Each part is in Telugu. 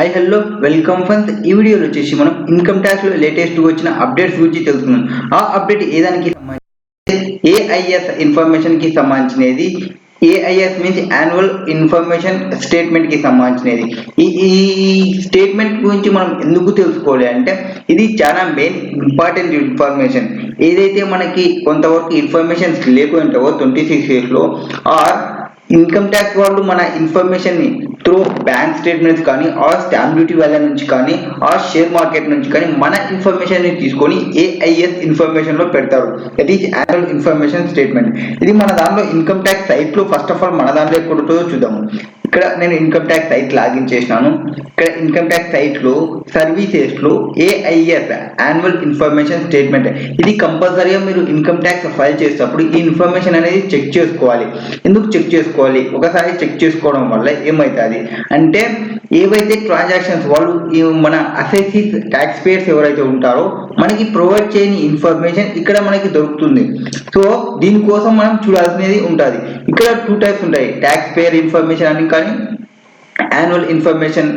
Hi hello welcome friends. ఈ వీడియోలో వచ్చేసి మనం ఇన్కమ్ ట్యాక్స్ లో లేటెస్ట్ వచ్చిన అప్డేట్స్ గురించి తెలుసుకుందాం. ఆ అప్డేట్ ఏదానికి ఏఐఎస్ ఇన్ఫర్మేషన్ కి సంబంధించినది. AIS means annual information statement కి సంబంధించినది. ఈ స్టేట్మెంట్ గురించి మనం ఎందుకు తెలుసుకోవాలి అంటే ఇది చాలా మెయిన్ ఇంపార్టెంట్ ఇన్ఫర్మేషన్. ఏదైతే మనకి కొంతవరకు ఇన్ఫర్మేషన్స్ లేకుంటావో 26 years లో ఆర్ ఇన్కమ్ ట్యాక్స్ వాళ్ళు మన ఇన్ఫర్మేషన్ ని త్రూ బ్యాంక్ స్టేట్మెంట్స్ కానీ ఆర్ స్టాంప్ డ్యూటీ వాళ్ళ నుంచి కానీ ఆర్ షేర్ మార్కెట్ నుంచి కానీ మన ఇన్ఫర్మేషన్ ని తీసుకొని ఏఐఎస్ ఇన్ఫర్మేషన్ లో పెడతారు. That is annual information statement. ఇది మన దాంట్లో ఇన్కమ్ ట్యాక్స్ సైట్ లో ఫస్ట్ ఆఫ్ ఆల్ మన దాంట్లో ఎక్కడుంటుందో చూద్దాము. ఇక్కడ నేను ఇన్కమ్ ట్యాక్స్ సైట్ లాగిన్ చేసినాను. ఇక్కడ ఇన్కమ్ ట్యాక్స్ సైట్ లో సర్వీసెస్ లో ఏఐఎస్ యాన్యువల్ ఇన్ఫర్మేషన్ స్టేట్మెంట్ ఇది కంపల్సరీగా మీరు ఇన్కమ్ ట్యాక్స్ ఫైల్ చేసేటప్పుడు ఈ ఇన్ఫర్మేషన్ అనేది చెక్ చేసుకోవాలి. ఎందుకు చెక్ చేసుకోవాలి? ఒకసారి చెక్ చేసుకోవడం వల్ల ఏమవుతుంది అంటే ఏవైతే ట్రాన్సాక్షన్స్ వాళ్ళు మన అసెసిస్ ట్యాక్స్ పేయర్స్ ఎవరైతే ఉంటారో మనకి ప్రొవైడ్ చేయని ఇన్ఫర్మేషన్ ఇక్కడ మనకి దొరుకుతుంది. సో దీనికోసం మనం చూడాల్సినది ఉంటుంది. ఇక్కడ 2 types ఉంటాయి, ట్యాక్స్ పేయర్ ఇన్ఫర్మేషన్ అని కానీ యాన్యువల్ ఇన్ఫర్మేషన్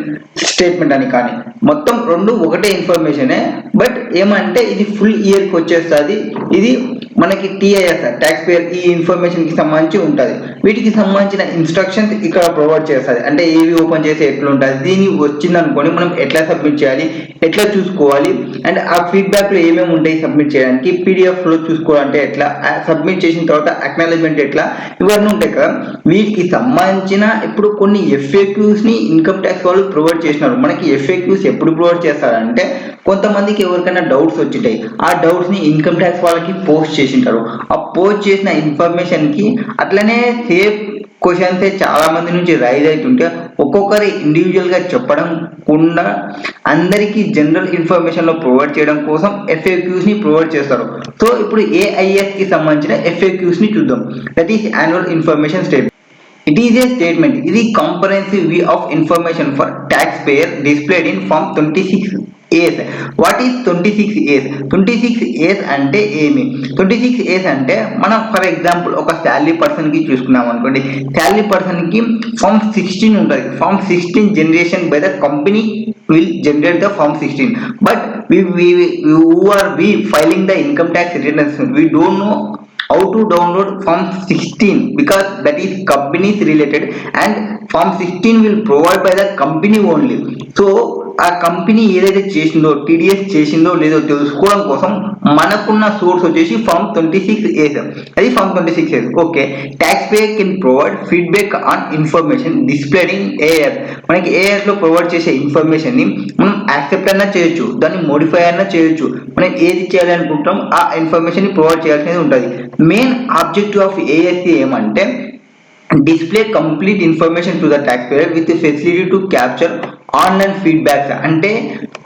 స్టేట్మెంట్ అని కానీ. మొత్తం రెండు ఒకటే ఇన్ఫర్మేషనే, బట్ ఏమంటే ఇది ఫుల్ ఇయర్ కి వచ్చేస్తుంది. ఇది మనకి టిఐఎస్ ట్యాక్స్ పేయర్ ఈ ఇన్ఫర్మేషన్ కి సంబంధించి ఉంటుంది. వీటికి సంబంధించిన ఇన్స్ట్రక్షన్స్ ఇక్కడ ప్రొవైడ్ చేస్తుంది. అంటే ఏవి ఓపెన్ చేసి ఎట్లా ఉంటుంది, దీని వచ్చింది అనుకోని మనం ఎట్లా సబ్మిట్ చేయాలి, ఎట్లా చూసుకోవాలి, అండ్ ఆ ఫీడ్బ్యాక్ లో ఏమేమి ఉంటాయి సబ్మిట్ చేయడానికి, పీడిఎఫ్ లో చూసుకోవాలంటే ఎట్లా, సబ్మిట్ చేసిన తర్వాత అక్నాలెడ్జ్మెంట్ ఎట్లా, ఇవన్నీ ఉంటాయి కదా. వీటికి సంబంధించిన ఇప్పుడు కొన్ని ఎఫ్ఏక్యూస్ ని ఇన్కమ్ ట్యాక్స్ వాళ్ళు ప్రొవైడ్ చేసినారు. మనకి ఎఫ్ఏక్యూస్ ఎప్పుడు ప్రొవైడ్ చేస్తారంటే కొంతమందికి ఎవరికైనా డౌట్స్ వచ్చిటాయి, ఆ డౌట్స్ ని ఇన్కమ్ ట్యాక్స్ వాళ్ళకి పోస్ట్ చేసింటారు. ఆ పోస్ట్ చేసిన ఇన్ఫర్మేషన్ కి అట్లనే సేఫ్ క్వశ్చన్స్ చాలా మంది నుంచి రైజ్ అవుతుంటే ఒక్కొక్కరి ఇండివిజువల్ గా చెప్పడం కుండా అందరికీ జనరల్ ఇన్ఫర్మేషన్ లో ప్రొవైడ్ చేయడం కోసం ఎఫ్ఏక్యూస్ ని ప్రొవైడ్ చేస్తారు. సో ఇప్పుడు ఏఐఎస్ కి సంబంధించిన ఎఫ్ఏక్యూస్ ని చూద్దాం. That is annual information statement. It is a statement. It is comprehensive view of information for taxpayer displayed in Form 26As. What is 26As? 26As అంటే ఏమి? 26As అంటే మనం ఫర్ ఎగ్జాంపుల్ ఒక శాలరీ పర్సన్ కి చూసుకున్నాం అనుకోండి. శాలరీ పర్సన్ కి Form 16 ఉంటుంది. Form 16 generation by the company will generate the Form 16. But we filing the income tax returns, we don't know how to download Form 16 because that is companies related and Form 16 will provide by the company only. So ఆ కంపెనీ ఏదైతే చేసిందో టీడీఎస్ చేసిందో లేదో తెలుసుకోవడం కోసం మనకున్న సోర్స్ వచ్చేసి Form 26As. అది Form 26As. Okay, tax payer can provide feedback on information displayed in AIS. మనకి ఏఐఎస్ లో ప్రొవైడ్ చేసే ఇన్ఫర్మేషన్ ని మనం యాక్సెప్ట్ అయినా చేయొచ్చు, దాన్ని మోడిఫై అయినా చేయొచ్చు. మనం ఏది చేయాలి అనుకుంటాం ఆ ఇన్ఫర్మేషన్ ని ప్రొవైడ్ చేయాల్సింది ఉంటుంది. మెయిన్ ఆబ్జెక్టివ్ ఆఫ్ ఏఐఎస్ ఏమంటే display complete information to the taxpayer with the facility to capture online feedbacks. అంటే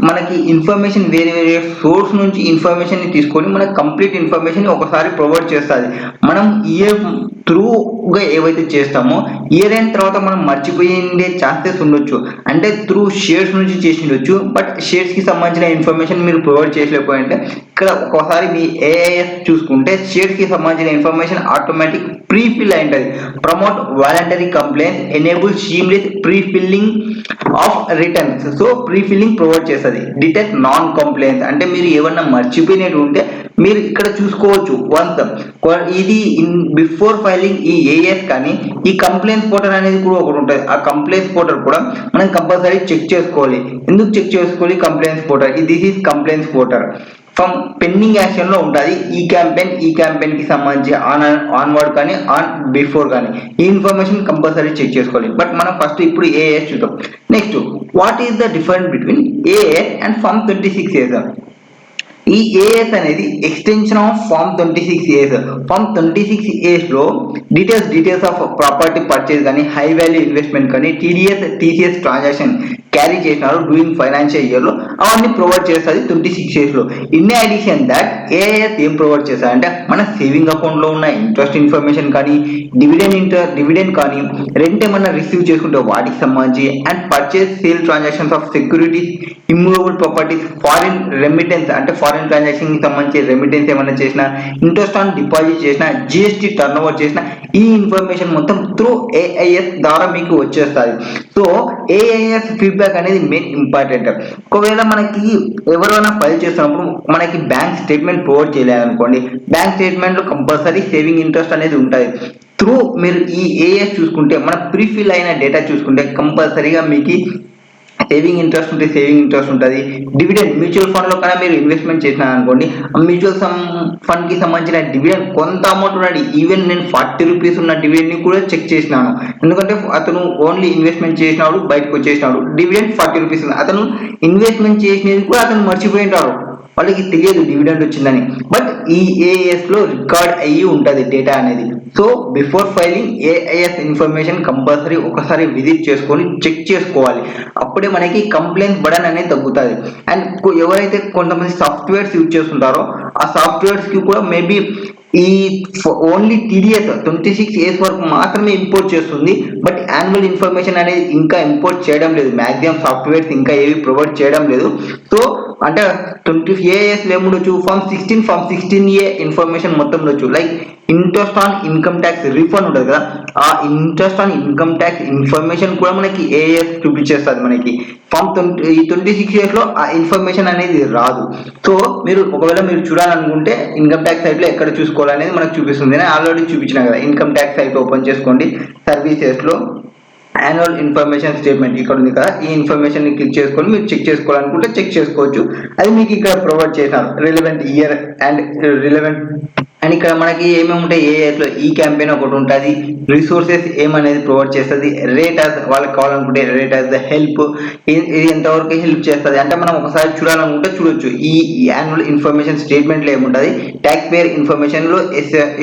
మనకి ఇన్ఫర్మేషన్ వేరే వేరే సోర్స్ నుంచి ఇన్ఫర్మేషన్ ని తీసుకొని మనకి కంప్లీట్ ఇన్ఫర్మేషన్ ఒకసారి ప్రొవైడ్ చేస్తుంది. మనం ఇయర్ త్రూగా ఏవైతే చేస్తామో ఇయర్ అయిన తర్వాత మనం మర్చిపోయిండే ఛాన్సెస్ ఉండొచ్చు. అంటే త్రూ షేర్స్ నుంచి చేసి ఉండొచ్చు, బట్ షేర్స్ కి సంబంధించిన ఇన్ఫర్మేషన్ మీరు ప్రొవైడ్ చేయలేకపోయింటే ఇక్కడ ఒకసారి మీ ఏఐఎస్ చూసుకుంటే షేర్స్ కి సంబంధించిన ఇన్ఫర్మేషన్ ఆటోమేటిక్ ప్రీ ఫిల్ అయి ఉంటుంది. Promote voluntary complaint, enable seamless pre filling of returns. So pre filling provide చేస్తుంది. డిటెక్ట్ నాన్ కంప్లైంట్స్ అంటే మీరు ఏమన్నా మర్చిపోయినట్టు ఉంటే మీరు ఇక్కడ చూసుకోవచ్చు. వన్స్ ఇది బిఫోర్ ఫైలింగ్ ఈ ఏఎస్ కానీ ఈ కంప్లైంట్స్ పోర్టల్ అనేది కూడా ఒకటి ఉంటుంది. ఆ కంప్లైంట్స్ పోర్టల్ కూడా మనం కంపల్సరీ చెక్ చేసుకోవాలి. ఎందుకు చెక్ చేసుకోవాలి? Complaints portal, this is complaints portal. From pending action లో ఉంటుంది ఈ క్యాంపెయిన్ కి సంబంధించి ఆన్వర్డ్ కానీ ఆన్ బిఫోర్ కానీ ఈ ఇన్ఫర్మేషన్ కంపల్సరీ చెక్ చేసుకోవాలి. బట్ మనం ఫస్ట్ ఇప్పుడు ఏఎస్ చూద్దాం. Next, what is the difference between AS and Form 26As? ఈ ఏఎస్ అనేది extension of Form 26As. Form 26As లో డీటెయిల్స్ ఆఫ్ ప్రాపర్టీ పర్చేజ్ కానీ హై వాల్యూ ఇన్వెస్ట్మెంట్ కానీ టీడీఎస్ టీసీఎస్ ట్రాన్సాక్షన్ క్యారీ చేసినారు డ్యూరింగ్ ఫైనాన్షియల్ ఇయర్ లో అవన్నీ ప్రొవైడ్ చేస్తుంది 26 years లో. ఇన్ అడిషన్ దట్ ఏఐఎస్ ఏం ప్రొవైడ్ చేస్తుంది అంటే మన సేవింగ్ అకౌంట్ లో ఉన్న ఇంట్రెస్ట్ ఇన్ఫర్మేషన్ కానీ, డివిడెండ్ కానీ, రెంట్ ఏమన్నా రిసీవ్ చేసుకుంటే వాటికి సంబంధించి, and purchase sale transactions of securities, immovable properties, foreign remittance అంటే ఫారిన్ ట్రాన్సాక్షన్ కి సంబంధించి రెమిటెన్స్ ఏమన్నా చేసినా, ఇంట్రెస్ట్ ఆన్ డిపాజిట్ చేసినా, జిఎస్టీ టర్న్ ఓవర్ చేసినా, ఈ ఇన్ఫర్మేషన్ మొత్తం త్రూ ఏఐఎస్ ద్వారా మీకు వచ్చేస్తుంది. సో ఏఐఎస్ ఫీడ్బ్యాక్ అనేది మెయిన్ ఇంపార్టెంట్. ఒకవేళ మనకి ఎవరైనా ఫైల్ చేస్తున్నప్పుడు మనకి బ్యాంక్ స్టేట్మెంట్ ప్రొవైడ్ చేయలేదనుకోండి, బ్యాంక్ స్టేట్మెంట్ లో కంపల్సరీ సేవింగ్ ఇంట్రెస్ట్ అనేది ఉంటుంది. త్రూ మీరు ఈ ఏఐఎస్ చూసుకుంటే మన ప్రీఫిల్ అయిన డేటా చూసుకుంటే కంపల్సరీగా మీకు సేవింగ్ ఇంట్రెస్ట్ ఉంటే సేవింగ్ ఇంట్రెస్ట్ ఉంటుంది. డివిడెండ్ మ్యూచువల్ ఫండ్ లో కన్నా మీరు ఇన్వెస్ట్మెంట్ చేసినా అనుకోండి, ఆ మ్యూచువల్ ఫండ్ కి సంబంధించిన డివిడెండ్ కొంత అమౌంట్ ఉన్నది. ఈవెన్ నేను 40 రూపీస్ ఉన్న డివిడెండ్ ని కూడా చెక్ చేసినాను. ఎందుకంటే అతను ఓన్లీ ఇన్వెస్ట్మెంట్ చేసినాడు, బయటకు వచ్చేసినాడు, డివిడెండ్ 40 రూపీస్. అతను ఇన్వెస్ట్మెంట్ చేసినది కూడా అతను మర్చిపోయింటాడు, వాళ్ళకి తెలియదు డివిడెండ్ వచ్చిందని. బట్ ఈ ఏఐఎస్ లో రికార్డ్ అయ్యి ఉంటుంది డేటా అనేది. So before filing AIS information compulsory ఒకసారి విజిట్ చేసుకొని చెక్ చేసుకోవాలి. అప్పుడే మనకి కంప్లైంట్ బర్డన్ అనేది తగ్గుతుంది. అండ్ ఎవరైతే కొంతమంది సాఫ్ట్వేర్స్ యూజ్ చేస్తుంటారో ఆ సాఫ్ట్వేర్స్ కి కూడా మేబీ ఈ ఓన్లీ టీడీఎస్ 26 years వరకు మాత్రమే ఇంపోర్ట్ చేస్తుంది. బట్ యాన్యువల్ ఇన్ఫర్మేషన్ అనేది ఇంకా ఇంపోర్ట్ చేయడం లేదు. మాక్సిమం సాఫ్ట్వేర్స్ ఇంకా ఏవి ప్రొవైడ్ చేయడం లేదు. సో అంటే 20 ఏఎస్ ఏముండొచ్చు, ఫామ్ 16A ఇన్ఫర్మేషన్ మొత్తం ఉండొచ్చు. Like interest on income tax refund ఉంటుంది కదా, ఆ interest on income tax information కూడా మనకి ఏఎస్ చూపించేస్తుంది. మనకి ఫామ్ 26 years లో ఆ ఇన్ఫర్మేషన్ అనేది రాదు. సో మీరు ఒకవేళ మీరు చూడాలనుకుంటే ఇన్కమ్ ట్యాక్స్ సైట్ లో ఎక్కడ చూసుకోవాలనేది మనకు చూపిస్తుంది. నేను ఆల్రెడీ చూపించిన కదా, ఇన్కమ్ ట్యాక్స్ సైట్ ఓపెన్ చేసుకోండి, సర్వీసెస్ లో యాన్యువల్ ఇన్ఫర్మేషన్ స్టేట్మెంట్ ఇక్కడ ఉంది కదా, ఈ ఇన్ఫర్మేషన్ ని క్లిక్ చేసుకొని మీరు చెక్ చేసుకోవాలనుకుంటే చెక్ చేసుకోవచ్చు. అది మీకు ఇక్కడ ప్రొవైడ్ చేశారు, relevant year and relevant. And ఇక్కడ మనకి ఏమేమి ఉంటాయి ఏఐఎస్ లో, ఈ క్యాంపెయిన్ ఒకటి ఉంటుంది, రిసోర్సెస్ ఏమనేది ప్రొవైడ్ చేస్తుంది, రేట్ యాజ్ వాళ్ళకి కావాలనుకుంటే రేట్ యాజ్ ద హెల్ప్, ఇది ఎంతవరకు హెల్ప్ చేస్తుంది అంటే మనం ఒకసారి చూడాలనుకుంటే చూడొచ్చు. ఈ యాన్యువల్ ఇన్ఫర్మేషన్ స్టేట్మెంట్ లో ఏముంటుంది, ట్యాక్స్ పేయర్ ఇన్ఫర్మేషన్ లో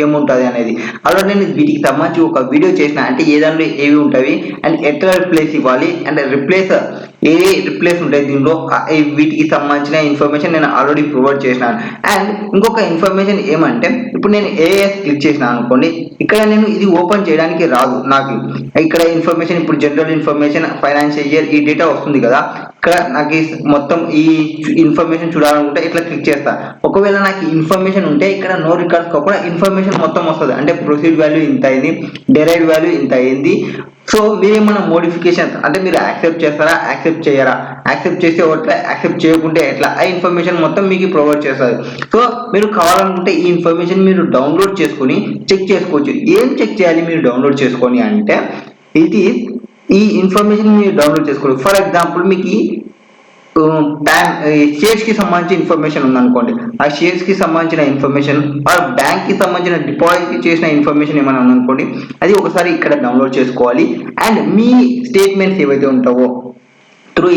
ఏముంటుంది అనేది. అలాగే నేను వీటికి సంబంధించి ఒక వీడియో చేసిన, అంటే ఏ దాంట్లో ఏవి ఉంటాయి అండ్ ఎట్లా రిప్లేస్ ఇవ్వాలి అండ్ ఏ రిప్లేస్ ఉంటాయి దీనిలో, వీటికి సంబంధించిన ఇన్ఫర్మేషన్ నేను ఆల్రెడీ ప్రొవైడ్ చేసినాను. అండ్ ఇంకొక ఇన్ఫర్మేషన్ ఏమంటే, ఇప్పుడు నేను ఏఎస్ క్లిక్ చేసిన అనుకోండి, ఇక్కడ నేను ఇది ఓపెన్ చేయడానికి రాదు నాకు. ఇక్కడ ఇన్ఫర్మేషన్ ఇప్పుడు జనరల్ ఇన్ఫర్మేషన్, ఫైనాన్షియల్ ఇయర్, ఈ డేటా వస్తుంది కదా, ఇక్కడ నాకు మొత్తం ఈ ఇన్ఫర్మేషన్ చూడాలనుకుంటే ఇట్లా క్లిక్ చేస్తా. ఒకవేళ నాకు ఇన్ఫర్మేషన్ ఉంటే ఇక్కడ నో రికార్డ్స్ కాకుండా ఇన్ఫర్మేషన్ మొత్తం వస్తుంది. అంటే ప్రొసీడ్ వాల్యూ ఇంత అయింది, డెరైవ్డ్ వాల్యూ ఇంత అయింది. సో మీరు ఏమన్నా మోడిఫికేషన్స్ అంటే మీరు యాక్సెప్ట్ చేస్తారా, యాక్సెప్ట్ చేయరా, యాక్సెప్ట్ చేస్తే ఎట్లా, యాక్సెప్ట్ చేయకుంటే ఎట్లా, ఆ ఇన్ఫర్మేషన్ మొత్తం మీకు ప్రొవైడ్ చేస్తుంది. సో మీరు కావాలనుకుంటే ఈ ఇన్ఫర్మేషన్ మీరు డౌన్లోడ్ చేసుకొని చెక్ చేసుకోవచ్చు. ఏం చెక్ చేయాలి మీరు డౌన్లోడ్ చేసుకొని అంటే, ఇది ఈ ఇన్ఫర్మేషన్ మీరు డౌన్లోడ్ చేసుకోవాలి. ఫర్ ఎగ్జాంపుల్ మీకు షేర్స్ కి సంబంధించిన ఇన్ఫర్మేషన్ ఉందనుకోండి, ఆ షేర్స్ కి సంబంధించిన ఇన్ఫర్మేషన్, ఆ బ్యాంక్ కి సంబంధించిన డిపాజిట్ చేసిన ఇన్ఫర్మేషన్ ఏమైనా ఉందనుకోండి, అది ఒకసారి ఇక్కడ డౌన్లోడ్ చేసుకోవాలి. అండ్ మీ స్టేట్మెంట్స్ ఏవైతే ఉంటావో త్రూ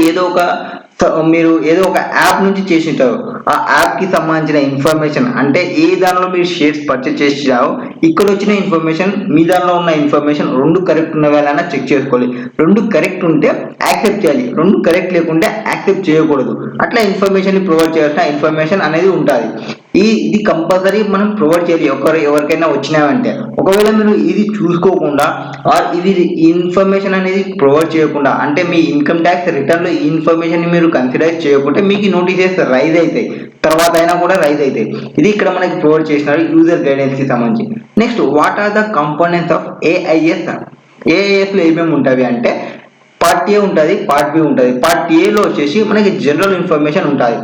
మీరు ఏదో ఒక యాప్ నుంచి చేసి ఉంటారు, ఆ యాప్ కి సంబంధించిన ఇన్ఫర్మేషన్, అంటే ఏ దానిలో మీరు షేర్స్ పర్చేస్ చేసారో ఇక్కడ వచ్చిన ఇన్ఫర్మేషన్, మీ దానిలో ఉన్న ఇన్ఫర్మేషన్ రెండు కరెక్ట్ ఉన్న వేళ చెక్ చేసుకోవాలి. రెండు కరెక్ట్ ఉంటే యాక్సెప్ట్ చేయాలి, రెండు కరెక్ట్ లేకుంటే యాక్సెప్ట్ చేయకూడదు. అట్లా ఇన్ఫర్మేషన్ ప్రొవైడ్ చేయాల్సిన ఇన్ఫర్మేషన్ అనేది ఉంటుంది. ఇది కంపల్సరీ మనం ప్రొవైడ్ చేయాలి ఎవరికైనా వచ్చినాయంటే. ఒకవేళ మీరు ఇది చూసుకోకుండా ఇది ఇన్ఫర్మేషన్ అనేది ప్రొవైడ్ చేయకుండా, అంటే మీ ఇన్కమ్ ట్యాక్స్ రిటర్న్ లో ఈ ఇన్ఫర్మేషన్ ని మీరు కన్సిడర్ చేయకుంటే మీకు నోటీసెస్ రైజ్ అవుతాయి, తర్వాత అయినా కూడా రైజ్ అవుతాయి. ఇది ఇక్కడ మనకి ప్రొవైడ్ చేసినారు యూజర్ గైడెన్స్ కి సంబంధించి. Next, what are the components of AIS? AIS లో ఏమేమి ఉంటాయి అంటే, పార్ట్ ఏ ఉంటుంది, పార్ట్ బి ఉంటుంది. పార్ట్ ఏలో వచ్చేసి మనకి జనరల్ ఇన్ఫర్మేషన్ ఉంటుంది.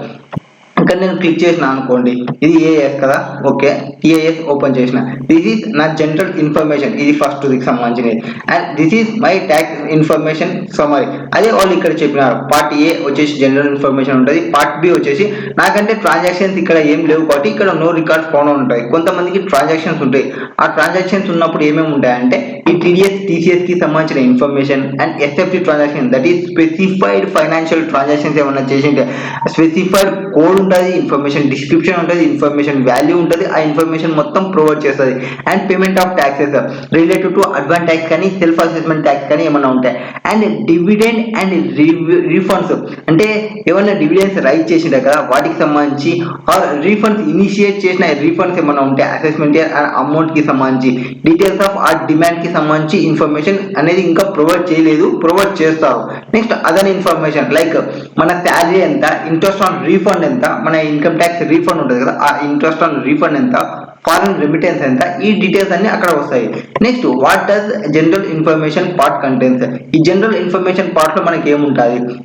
ఇక్కడ నేను క్లిక్ చేసిన అనుకోండి, ఇది ఏఎస్ కదా, ఓకే, టిఐఎస్ ఓపెన్ చేసిన, దిస్ ఈస్ నా జనరల్ ఇన్ఫర్మేషన్, ఇది ఫస్ట్ కి సంబంధించినది. And this is my tax information summary. అదే వాళ్ళు ఇక్కడ చెప్పినారు. పార్ట్ ఏ వచ్చేసి జనరల్ ఇన్ఫర్మేషన్ ఉంటుంది, పార్ట్ బి వచ్చేసి నాకంటే ట్రాన్సాక్షన్స్ ఇక్కడ ఏం లేవు కాబట్టి ఇక్కడ నో రికార్డ్స్ ఫౌండ్ ఉంటాయి. కొంతమందికి ట్రాన్సాక్షన్స్ ఉంటాయి. ఆ ట్రాన్సాక్షన్స్ ఉన్నప్పుడు ఏమేమి ఉంటాయంటే, ఈ టీడీఎస్ టీసీఎస్ కి సంబంధించిన information and SFT transaction, that is specified financial transactions ఏమన్నా చేసి స్పెసిఫైడ్ కోడ్ ఉంటుంది, ఇన్ఫర్మేషన్ డిస్క్రిప్షన్ ఉంటుంది, ఇన్ఫర్మేషన్ వాల్యూ ఉంటుంది. ఆ ఇన్ఫర్మేషన్ ఇన్ఫర్మేషన్ మొత్తం ప్రొవైడ్ చేస్తుంది. And payment of taxes related to advance tax కానీ సెల్ఫ్ అసెస్మెంట్ ట్యాక్స్ కానీ ఏమైనా ఉంటాయి. అండ్ డివిడెండ్ అండ్ రీఫండ్స్ అంటే ఏమైనా డివిడెండ్స్ రైజ్ చేసిండే కదా వాటికి సంబంధించి, ఆర్ రీఫండ్స్ ఇనిషియేట్ చేసిన రీఫండ్స్ ఏమైనా ఉంటాయి అసెస్మెంట్ అమౌంట్ కి సంబంధించి, డీటెయిల్స్ ఆఫ్ ఆ డిమాండ్ కి సంబంధించి ఇన్ఫర్మేషన్ అనేది ఇంకా ప్రొవైడ్ చేయలేదు, ప్రొవైడ్ చేస్తారు. నెక్స్ట్ అదర్ ఇన్ఫర్మేషన్ లైక్ మన శాలరీ ఎంత, ఇంట్రెస్ట్ ఆన్ రీఫండ్ ఎంత, మన ఇన్కమ్ ట్యాక్స్ రీఫండ్ ఉంటుంది కదా ఆ ఇంట్రెస్ట్ ఆన్ రీఫండ్ ఎంత, ఫారెన్ రెమిటెన్స్ ఎంత, ఈ డీటెయిల్స్ అన్ని అక్కడ వస్తాయి. Next what does general information part contents. ఈ జనరల్ ఇన్ఫర్మేషన్ పార్ట్ లో మనకి ఏముంటుంది,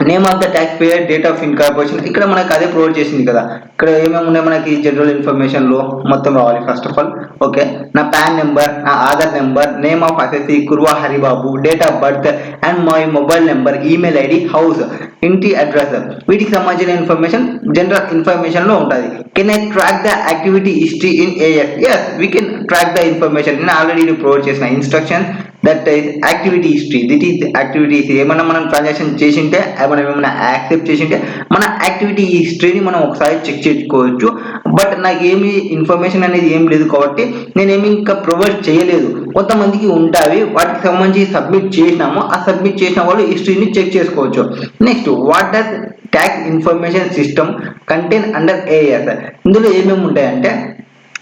name of the tax payer, date of incorporation, ఇక్కడ మనకి అదే ప్రొవైడ్ చేసింది కదా. ఇక్కడ ఏమేమి ఉన్నాయి మనకి జనరల్ ఇన్ఫర్మేషన్ లో మొత్తం రావాలి. ఫస్ట్ ఆఫ్ ఆల్ ఓకే, నా పాన్ నెంబర్, నా Aadhaar number, name of assessee Kurva Haribabu, date of birth and my mobile number, email ID, house, ఇంటి అడ్రస్, వీటికి సంబంధించిన ఇన్ఫర్మేషన్ జనరల్ ఇన్ఫర్మేషన్ లో ఉంటుంది. Can I track the activity history in AS? yes we can track the information. నేను ఆల్రెడీ ప్రొవైడ్ చేసిన instructions that is activity history. This is activities ఏమన్నా మనం ట్రాన్సాక్షన్ చేసింటే, మనం ఏమైనా యాక్సెప్ట్ చేసింటే మన యాక్టివిటీ హిస్టరీని మనం ఒకసారి చెక్ చేసుకోవచ్చు. బట్ నాకు ఏమి ఇన్ఫర్మేషన్ అనేది ఏం లేదు కాబట్టి నేనేమి ఇంకా ప్రొవైడ్ చేయలేదు. కొంతమందికి ఉంటాయి, వాటికి సంబంధించి సబ్మిట్ చేసినాము, ఆ సబ్మిట్ చేసిన వాళ్ళు హిస్టరీని చెక్ చేసుకోవచ్చు. Next what does tax information system contain under AS. ఇందులో ఏమేమి ఉంటాయంటే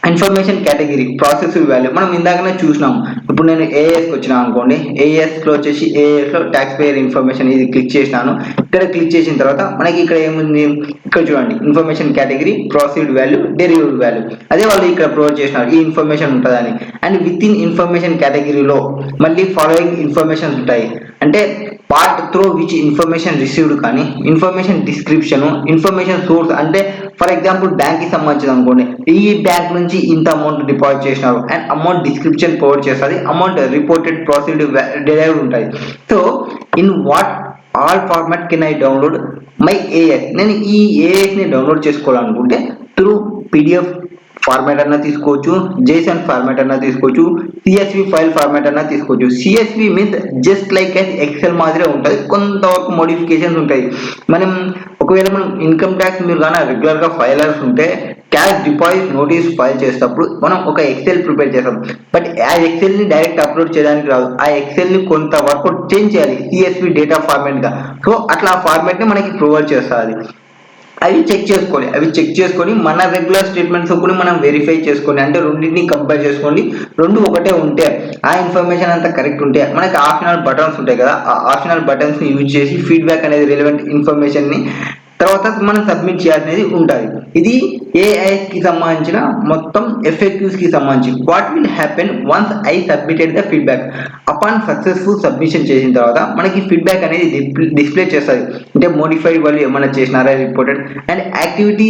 ఇన్ఫర్మేషన్ కేటగిరీ, ప్రాసెస్ వాల్యూ మనం ఇందాకనే చూసినాము. ఇప్పుడు నేను ఏఎస్కి వచ్చినా అనుకోండి, ఏఎస్లో వచ్చేసి ఏఎస్లో ట్యాక్స్ పేయర్ ఇన్ఫర్మేషన్ ఇది క్లిక్ చేసినాను. ఇక్కడ క్లిక్ చేసిన తర్వాత మనకి ఇక్కడ ఏముంది, ఇక్కడ చూడండి information category, proceed value, derivative value, అదే వాళ్ళు ఇక్కడ ప్రొవైడ్ చేసినారు ఈ ఇన్ఫర్మేషన్ ఉంటుందని. అండ్ విత్ ఇన్ ఇన్ఫర్మేషన్ కేటగిరీలో మళ్ళీ ఫాలోయింగ్ ఇన్ఫర్మేషన్ ఉంటాయి. అంటే part through which information received కానీ, ఇన్ఫర్మేషన్ డిస్క్రిప్షన్, ఇన్ఫర్మేషన్ సోర్స్ అంటే ఫర్ ఎగ్జాంపుల్ బ్యాంక్ కి సంబంధించింది అనుకోండి, ఈ బ్యాంక్ నుంచి ఇంత అమౌంట్ డిపాజిట్ చేసినారు అండ్ అమౌంట్ డిస్క్రిప్షన్ ప్రొవైడ్ చేస్తుంది, అమౌంట్ రిపోర్టెడ్ ప్రాసీడ్ డెరైవ్డ్ ఉంటాయి. So in what all format can I download my AS? నేను ఈ ఏఎస్ ని డౌన్లోడ్ చేసుకోవాలనుకుంటే త్రూ పీడిఎఫ్ ఫార్మాట్ అన్నా తీసుకోవచ్చు, జేసన్ ఫార్మాట్ అన్నా తీసుకోవచ్చు, సిఎస్వి ఫైల్ ఫార్మాట్ అన్నా తీసుకోవచ్చు. CSV means just like Excel మాదిరే ఉంటుంది, కొంతవరకు మోడిఫికేషన్స్ ఉంటాయి. మనం ఒకవేళ మనం ఇన్కమ్ ట్యాక్స్ మీరు కానీ రెగ్యులర్ గా ఫైలర్స్ ఉంటే క్యాష్ డిపాజిట్ నోటీస్ ఫైల్ చేసేటప్పుడు మనం ఒక ఎక్సెల్ ప్రిపేర్ చేస్తాం. బట్ ఆ ఎక్సెల్ ని డైరెక్ట్ అప్లోడ్ చేయడానికి రాదు, ఆ ఎక్సెల్ ని కొంతవరకు చేంజ్ చేయాలి సిఎస్వి డేటా ఫార్మాట్ గా. సో అట్లా ఆ ఫార్మాట్ ని మనకి ప్రొవైడ్ చేస్తుంది. అవి చెక్ చేసుకొని మన రెగ్యులర్ స్టేట్మెంట్స్ కూడా మనం వెరిఫై చేసుకొని, అంటే రెండింటిని కంపేర్ చేసుకోండి. రెండు ఒకటే ఉంటే, ఆ ఇన్ఫర్మేషన్ అంతా కరెక్ట్ ఉంటే మనకి ఆప్షనల్ బటన్స్ ఉంటాయి కదా, ఆ ఆప్షనల్ బటన్స్ ని యూజ్ చేసి ఫీడ్బ్యాక్ అనేది రిలవెంట్ ఇన్ఫర్మేషన్ ని తర్వాత మనం సబ్మిట్ చేయాల్సినది ఉంటుంది. ఇది ఏఐఎస్ కి సంబంధించిన మొత్తం ఎఫ్ఏక్యూస్ కి సంబంధించి. What will happen once I submitted the feedback? Upon successful submission చేసిన తర్వాత మనకి ఫీడ్బ్యాక్ అనేది డిస్ప్లే చేస్తుంది. అంటే మోడిఫైడ్ వాళ్ళు ఏమైనా చేసినారా reported, and activity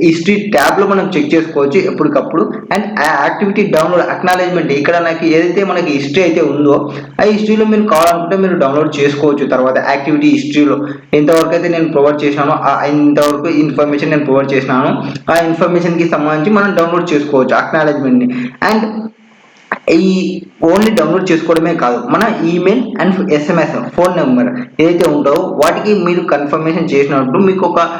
history tab లో మనం చెక్ చేసుకోవచ్చు ఎప్పటికప్పుడు. అండ్ ఆ యాక్టివిటీ డౌన్లోడ్ అక్నాలెడ్జ్మెంట్, ఇక్కడ నాకు ఏదైతే మనకి హిస్టరీ అయితే ఉందో ఆ హిస్టరీలో మీరు కావాలనుకుంటే మీరు డౌన్లోడ్ చేసుకోవచ్చు. తర్వాత యాక్టివిటీ హిస్టరీలో ఎంతవరకు అయితే నేను ప్రొవైడ్ చేసినాను, ఇంతవరకు ఇన్ఫర్మేషన్ నేను ప్రొవైడ్ చేసినాను, ఆ ఇన్ఫర్మేషన్ కి సంబంధించి మనం డౌన్లోడ్ చేసుకోవచ్చు అక్నాలెడ్జ్మెంట్ ని. అండ్ ఈ ఓన్లీ డౌన్లోడ్ చేసుకోవడమే కాదు, మన email and SMS phone number ఏదైతే ఉంటుందో వాటికి మీరు కన్ఫర్మేషన్ చేసినప్పుడు మీకు ఒక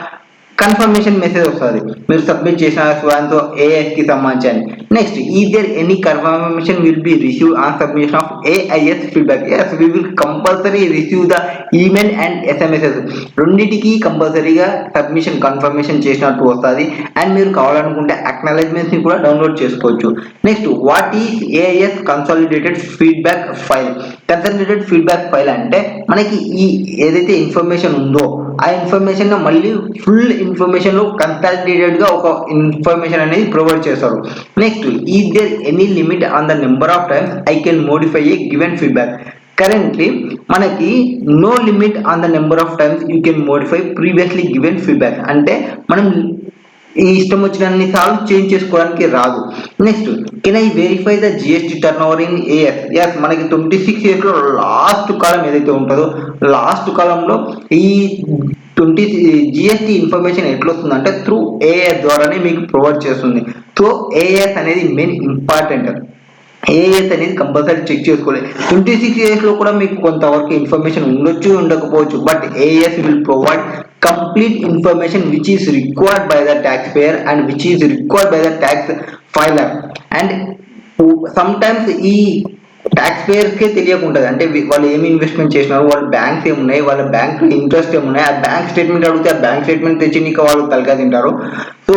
కన్ఫర్మేషన్ మెసేజ్ వస్తుంది, మీరు సబ్మిట్ చేసిన స్వాన్తో ఏఎస్ కి సంబంధించి అని. Next is there any confirmation will be receive on submission of AIS feedback? Yes we will compulsory receive the email and SMSs. రెండింటికి కంపల్సరీగా సబ్మిషన్ కన్ఫర్మేషన్ చేసినట్టు వస్తుంది. అండ్ మీరు కావాలనుకుంటే అక్నాలెడ్జ్మెంట్స్ ని కూడా డౌన్లోడ్ చేసుకోవచ్చు. Next what is AIS consolidated feedback file? Consolidated feedback file అంటే మనకి ఈ ఏదైతే ఇన్ఫర్మేషన్ ఉందో ఆ ఇన్ఫర్మేషన్ మళ్ళీ ఫుల్ ఇన్ఫర్మేషన్ లో కన్సాలిడేటెడ్ గా ఒక ఇన్ఫర్మేషన్ అనేది ప్రొవైడ్ చేస్తారు. Next is there any limit on the number of times I can modify a given feedback? Currently మనకి no limit on the number of times you can modify previously given feedback. అంటే మనం ఈ ఇష్టం వచ్చినన్ని సార్లు చేంజ్ చేసుకోవడానికి రాదు. Next can I verify the GST turnover in AS? Yes, మనకి 26 years లో లాస్ట్ కాలం ఏదైతే ఉంటుందో లాస్ట్ కాలంలో ఈ జిఎస్టీ ఇన్ఫర్మేషన్ ఎట్లా వస్తుందంటే త్రూ ఏఎస్ ద్వారానే మీకు ప్రొవైడ్ చేస్తుంది. సో ఏఎస్ అనేది మెయిన్ ఇంపార్టెంట్. ఏఎస్ అనేది కంపల్సరీ చెక్ చేసుకోవాలి. 26 years లో కూడా మీకు కొంతవరకు ఇన్ఫర్మేషన్ ఉండొచ్చు ఉండకపోవచ్చు, but AS will provide complete information which is required by the taxpayer and which is required by the tax filer. And sometimes ఈ ట్యాక్స్ పేయర్స్కే తెలియకుంటుంది, అంటే వాళ్ళు ఏమి ఇన్వెస్ట్మెంట్ చేసినారు, వాళ్ళ బ్యాంక్స్ ఏమున్నాయి, వాళ్ళ బ్యాంక్ ఇంట్రెస్ట్ ఏమున్నాయి, ఆ బ్యాంక్ స్టేట్మెంట్ అడిగితే ఆ బ్యాంక్ స్టేట్మెంట్ తెచ్చి నీకు వాళ్ళు తలగా తింటారు. సో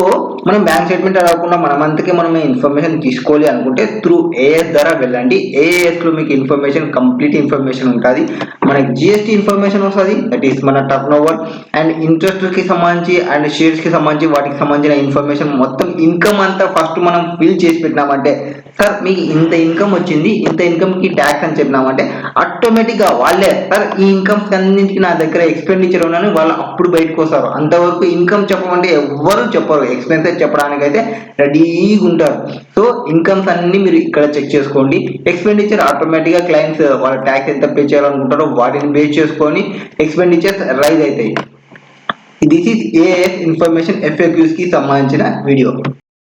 మనం బ్యాంక్ స్టేట్మెంట్ అడగకుండా మనమంతకే మనం ఇన్ఫర్మేషన్ తీసుకోవాలి అనుకుంటే త్రూ ఏఎస్ ద్వారా వెళ్ళండి. ఏఎస్ లో మీకు ఇన్ఫర్మేషన్ కంప్లీట్ ఇన్ఫర్మేషన్ ఉంటుంది. మనకి జిఎస్టీ ఇన్ఫర్మేషన్ వస్తుంది, దట్ ఈస్ మన టర్న్ ఓవర్ అండ్ ఇంట్రెస్ట్ కి సంబంధించి అండ్ షేర్స్ కి సంబంధించి వాటికి సంబంధించిన ఇన్ఫర్మేషన్ మొత్తం ఇన్కమ్ అంతా ఫస్ట్ మనం ఫిల్ చేసి పెట్టినామంటే, సార్ మీకు ఇంత ఇన్కమ్ వచ్చింది, ఇంత ఇన్కమ్ కి ట్యాక్స్ అని చెప్పినామంటే ఆటోమేటిక్ గా వాళ్ళే సార్ ఈ ఇన్కమ్స్ అన్నింటికి నా దగ్గర ఎక్స్పెండిచర్ ఉన్నాను వాళ్ళు అప్పుడు బయటకు వస్తారు. అంతవరకు ఇన్కమ్ చెప్పమంటే ఎవ్వరు చెప్పరు, ఎక్స్పెన్సెస్ చెప్పడానికి అయితే రెడీగా ఉంటారు. సో ఇన్కమ్స్ అన్ని మీరు ఇక్కడ చెక్ చేసుకోండి. ఎక్స్పెండిచర్ ఆటోమేటిక్ గా క్లయింట్స్ వాళ్ళ ట్యాక్స్ ఎంత పే చేయాలనుకుంటారో వాటిని బేస్ చేసుకొని ఎక్స్పెండిచర్స్ రైజ్ అవుతాయి. This is AS information FAQs కి సంబంధించిన వీడియో.